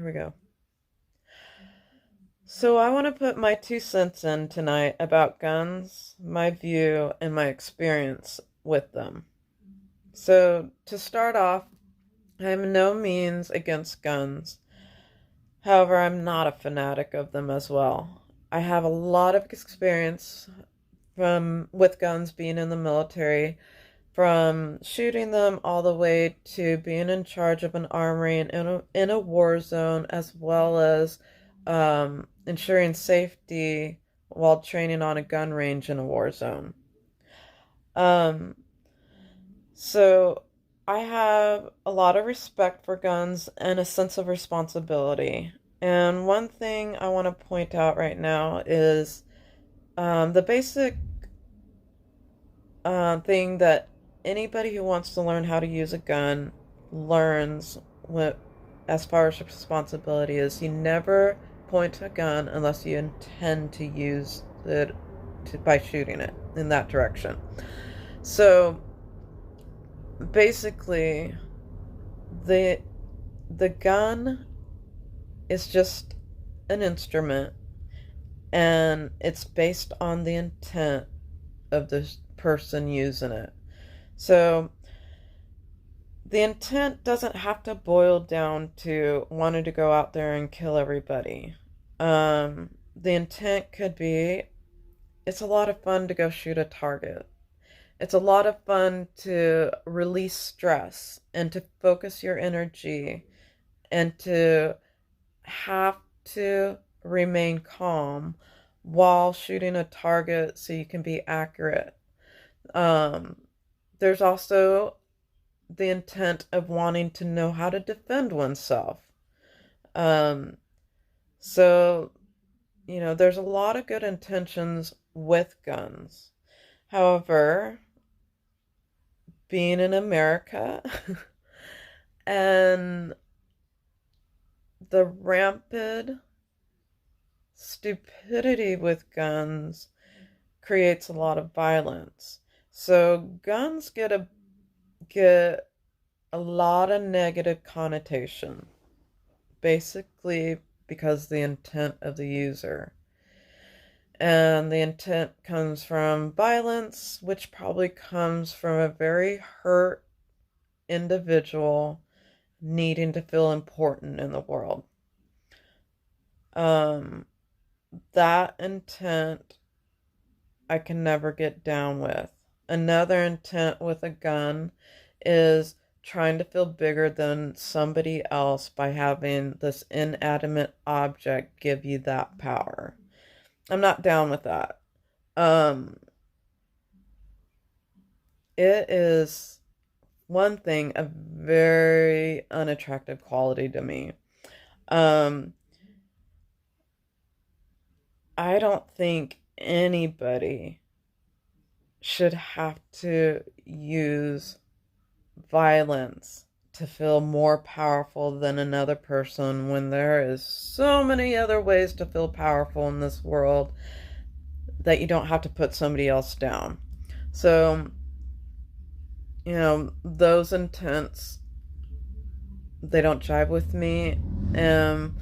Here we go. So I want to put my 2 cents in tonight about guns, my view, and my experience with them. So to start off, I'm no means against guns. However, I'm not a fanatic of them as well. I have a lot of experience from with guns being in the military, from shooting them all the way to being in charge of an armory and in a war zone, as well as ensuring safety while training on a gun range in a war zone. Um, so I have a lot of respect for guns and a sense of responsibility. And one thing I want to point out right now is the basic thing that anybody who wants to learn how to use a gun learns what, as far as responsibility is. You never point a gun unless you intend to use it by shooting it in that direction. So basically, the the gun is just an instrument, and it's based on the intent of the person using it. So the intent doesn't have to boil down to wanting to go out there and kill everybody. The intent could be, it's a lot of fun to go shoot a target. It's a lot of fun to release stress and to focus your energy and to have to remain calm while shooting a target so you can be accurate. Um, there's also the intent of wanting to know how to defend oneself. Um, so, there's a lot of good intentions with guns. However, being in America and the rampant stupidity with guns creates a lot of violence. So guns get a lot of negative connotation, basically because the intent of the user. And the intent comes from violence, which probably comes from a very hurt individual needing to feel important in the world. That intent I can never get down with. Another intent with a gun is trying to feel bigger than somebody else by having this inanimate object give you that power. I'm not down with that. It is one thing, a very unattractive quality to me. I don't think anybody should have to use violence to feel more powerful than another person when there is so many other ways to feel powerful in this world that you don't have to put somebody else down. So, those intents, they don't jive with me, and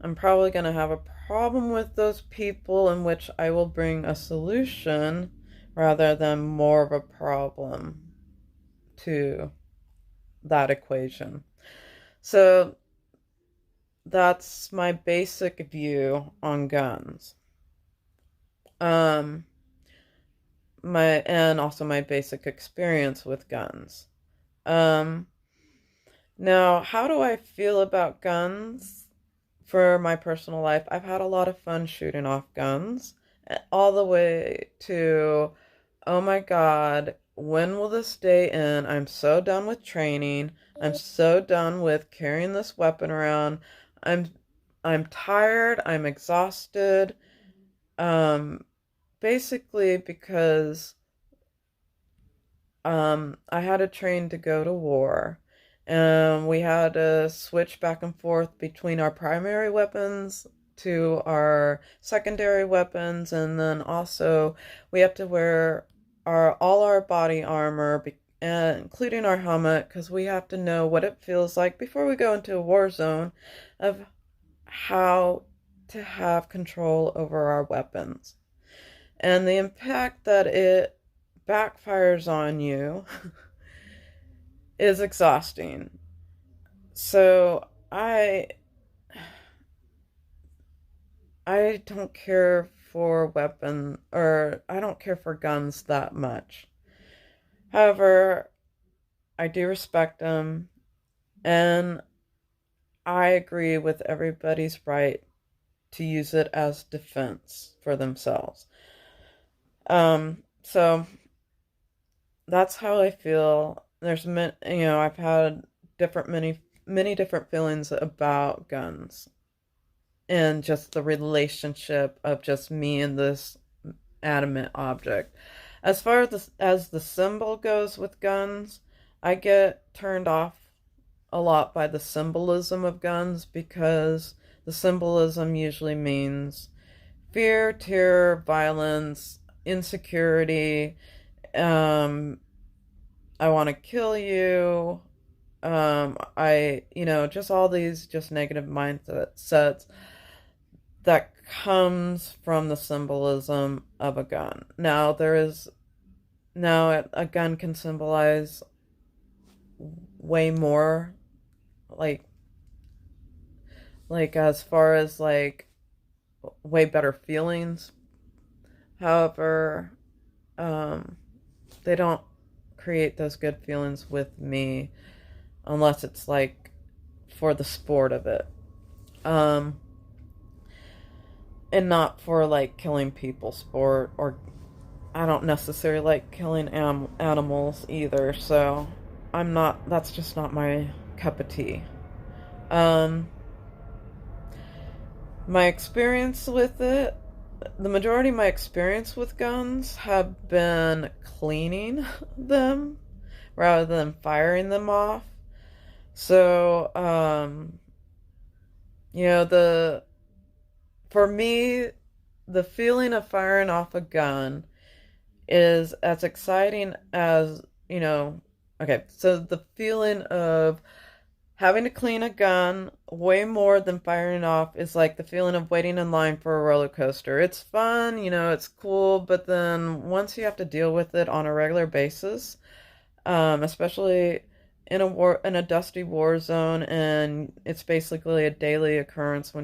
I'm probably going to have a problem with those people, in which I will bring a solution rather than more of a problem to that equation. So that's my basic view on guns. And also my basic experience with guns. Now, how do I feel about guns for my personal life? I've had a lot of fun shooting off guns, all the way to, oh my God, when will this day end? I'm so done with training. I'm so done with carrying this weapon around. I'm tired. I'm exhausted. Basically because I had to train to go to war, and we had to switch back and forth between our primary weapons to our secondary weapons, and then also we have to wear all our body armor, including our helmet, because we have to know what it feels like before we go into a war zone of how to have control over our weapons. And the impact that it backfires on you is exhausting. So I don't care for I don't care for guns that much. However, I do respect them, and I agree with everybody's right to use it as defense for themselves. So that's how I feel. I've had many different feelings about guns and just the relationship of just me and this adamant object. As far as the symbol goes with guns, I get turned off a lot by the symbolism of guns because the symbolism usually means fear, terror, violence, insecurity, I want to kill you. Just all these just negative mindsets that comes from the symbolism of a gun. Now a gun can symbolize way more, like as far as like way better feelings. However, they don't create those good feelings with me unless it's like for the sport of it. And not for like killing people sport, or I don't necessarily like killing animals either, so that's just not my cup of tea. My experience with it, the majority of my experience with guns have been cleaning them rather than firing them off. So, for me, the feeling of firing off a gun is as exciting as, okay, so the feeling of having to clean a gun way more than firing off is like the feeling of waiting in line for a roller coaster. It's fun, it's cool, but then once you have to deal with it on a regular basis, especially in a dusty war zone, and it's basically a daily occurrence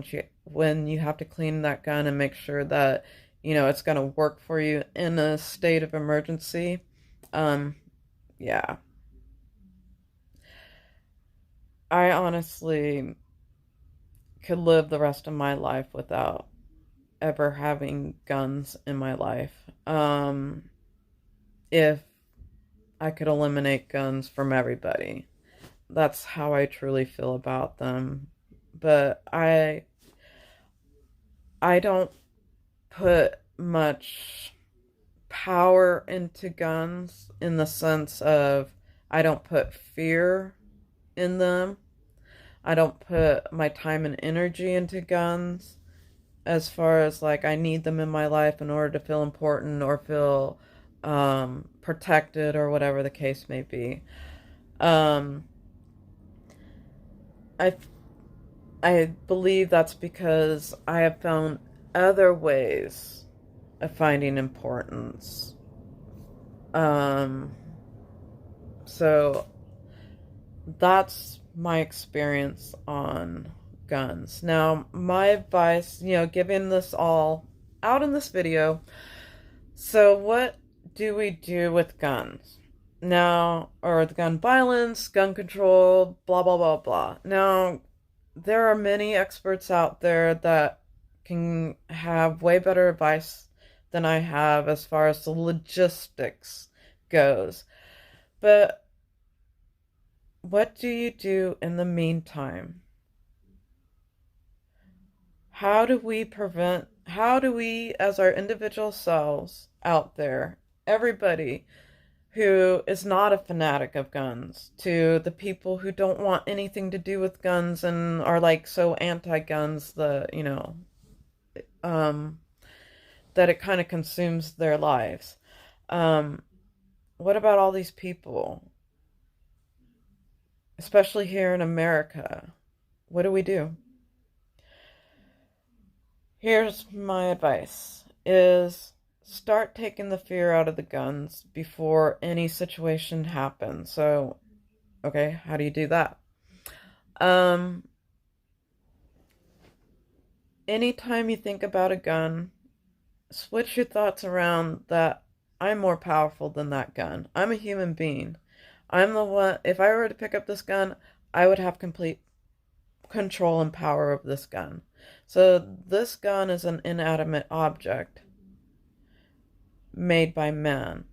when you have to clean that gun and make sure that it's going to work for you in a state of emergency. Yeah. I honestly could live the rest of my life without ever having guns in my life. If I could eliminate guns from everybody. That's how I truly feel about them. But I don't put much power into guns in the sense of I don't put fear in them. I don't put my time and energy into guns as far as like I need them in my life in order to feel important or feel protected or whatever the case may be. I I believe that's because I have found other ways of finding importance. So that's my experience on guns. Now, my advice, giving this all out in this video. So what do we do with guns? Now, or the gun violence, gun control, blah, blah, blah, blah. Now, there are many experts out there that can have way better advice than I have as far as the logistics goes. But what do you do in the meantime? How do we, as our individual selves out there, everybody who is not a fanatic of guns, to the people who don't want anything to do with guns and are like so anti-guns that, that it kind of consumes their lives. What about all these people? Especially here in America. What do we do? Here's my advice is start taking the fear out of the guns before any situation happens. So, okay, how do you do that? Um, Anytime you think about a gun, switch your thoughts around that I'm more powerful than that gun. I'm a human being. I'm the one, if I were to pick up this gun, I would have complete control and power of this gun. So this gun is an inanimate object made by man.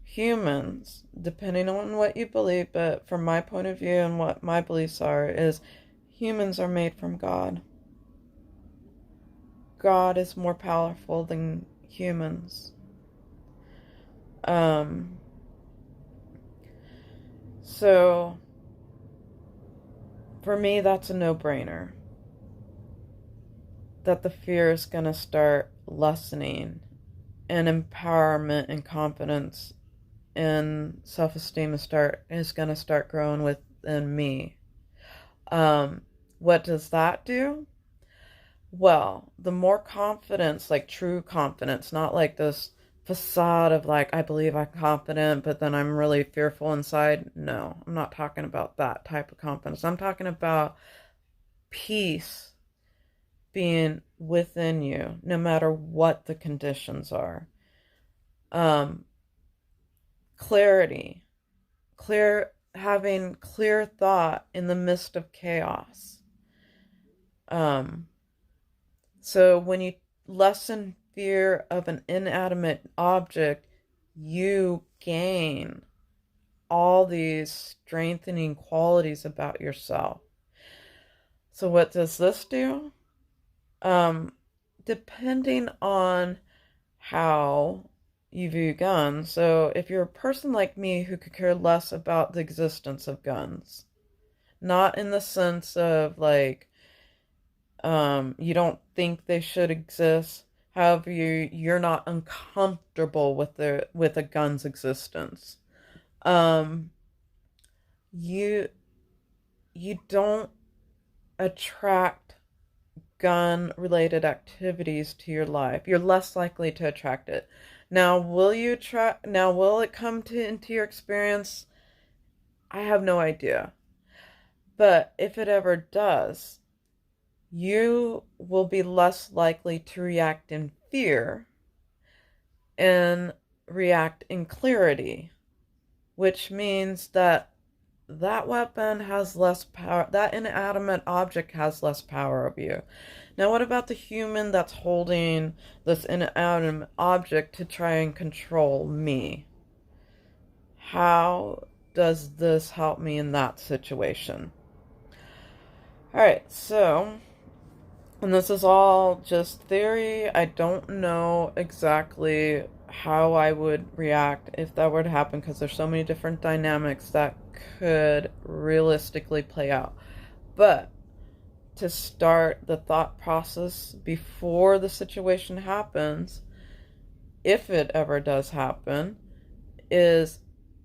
Humans, depending on what you believe, but from my point of view and what my beliefs are, is humans are made from God. God is more powerful than humans. Um, so for me, that's a no-brainer. That the fear is going to start lessening, and empowerment and confidence and self-esteem is going to start growing within me. What does that do? Well, the more confidence, like true confidence, not like this facade of like, I believe I'm confident, but then I'm really fearful inside. No, I'm not talking about that type of confidence. I'm talking about peace being within you, no matter what the conditions are. Um, Clarity, having clear thought in the midst of chaos. Um, so when you lessen fear of an inanimate object, you gain all these strengthening qualities about yourself. So what does this do? Depending on how you view guns. So if you're a person like me who could care less about the existence of guns, not in the sense of like you don't think they should exist. However, you're not uncomfortable with a gun's existence. Um, you you don't attract gun related activities to your life. You're less likely to attract it. Now, will it come into your experience? I have no idea. But if it ever does, you will be less likely to react in fear and react in clarity, which means that that weapon has less power, that inanimate object has less power over you. Now, what about the human that's holding this inanimate object to try and control me? How does this help me in that situation? Alright, so, and this is all just theory. I don't know exactly how I would react if that were to happen because there's so many different dynamics that could realistically play out. But to start the thought process before the situation happens, if it ever does happen, is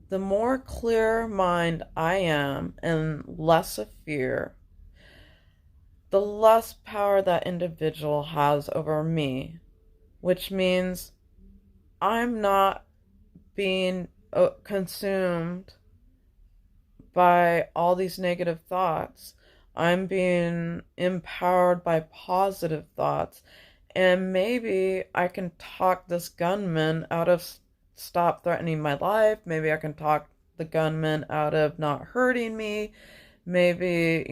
the more clear mind I am and less of fear, the less power that individual has over me, which means I'm not being consumed by all these negative thoughts. I'm being empowered by positive thoughts. And maybe I can talk this gunman out of stop threatening my life. Maybe I can talk the gunman out of not hurting me. Maybe,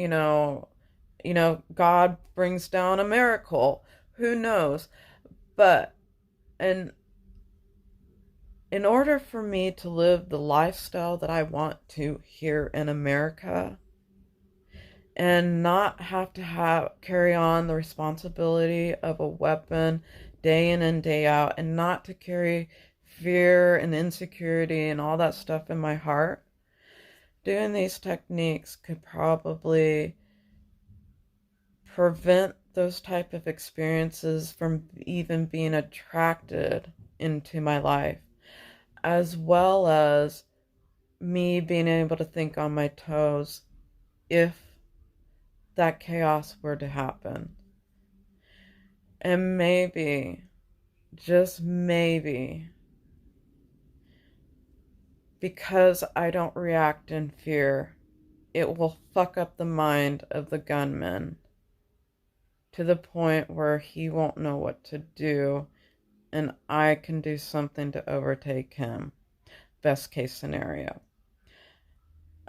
God brings down a miracle. Who knows? But, and in order for me to live the lifestyle that I want to here in America and not have to carry on the responsibility of a weapon day in and day out, and not to carry fear and insecurity and all that stuff in my heart, doing these techniques could probably prevent those type of experiences from even being attracted into my life, as well as me being able to think on my toes if that chaos were to happen. And maybe, just maybe, because I don't react in fear, it will fuck up the mind of the gunman to the point where he won't know what to do, and I can do something to overtake him. Best case scenario.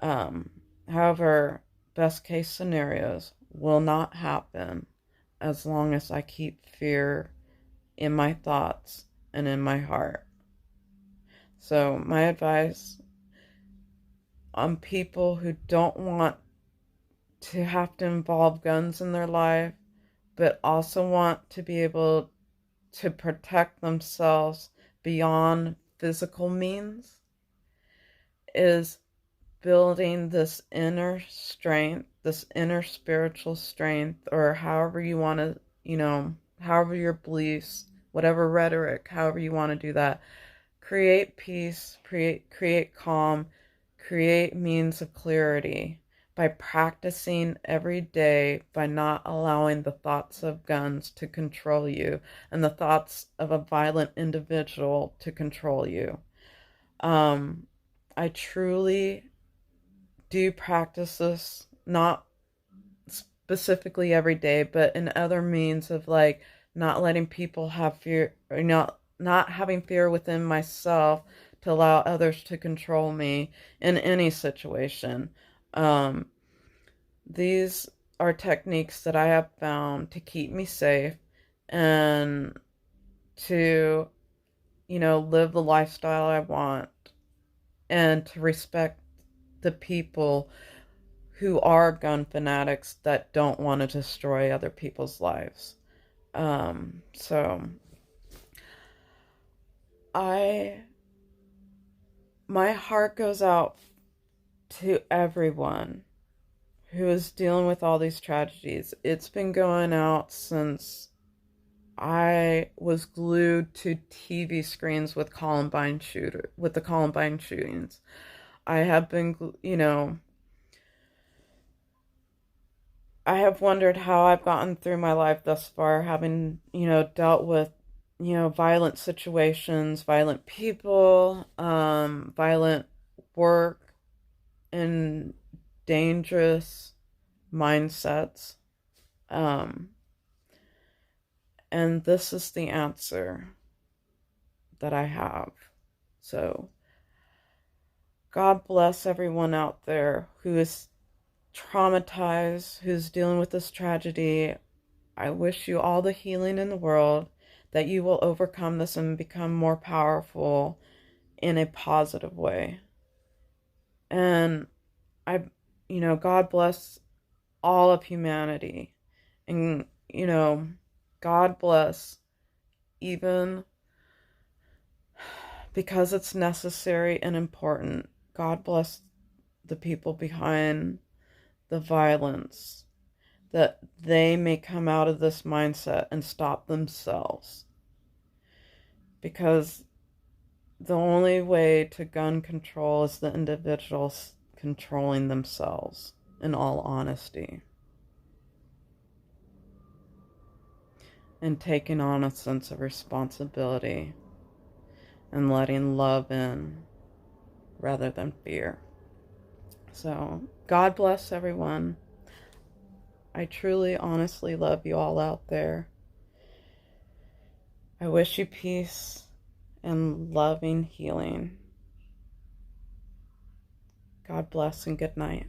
Um, However, best case scenarios will not happen as long as I keep fear in my thoughts and in my heart. So, my advice on people who don't want to have to involve guns in their life, but also want to be able to protect themselves beyond physical means, is building this inner strength, this inner spiritual strength, or however you want to, however your beliefs, whatever rhetoric, however you want to do that. Create peace, create calm, create means of clarity by practicing every day, by not allowing the thoughts of guns to control you and the thoughts of a violent individual to control you. I truly do practice this, not specifically every day, but in other means of like not letting people have fear, or not having fear within myself to allow others to control me in any situation. Um, these are techniques that I have found to keep me safe and to, live the lifestyle I want and to respect the people who are gun fanatics that don't want to destroy other people's lives. So my heart goes out to everyone who is dealing with all these tragedies. It's been going out since I was glued to TV screens with the Columbine shootings. I have been, I have wondered how I've gotten through my life thus far, having, dealt with, violent situations, violent people, violent work, and dangerous mindsets. Um, and this is the answer that I have. So, God bless everyone out there who is traumatized, who's dealing with this tragedy. I wish you all the healing in the world, that you will overcome this and become more powerful in a positive way. And God bless all of humanity. And, God bless, even because it's necessary and important, God bless the people behind the violence, that they may come out of this mindset and stop themselves. Because the only way to gun control is the individuals controlling themselves, in all honesty. And taking on a sense of responsibility and letting love in rather than fear. So, God bless everyone. I truly, honestly love you all out there. I wish you peace and loving healing. God bless and good night.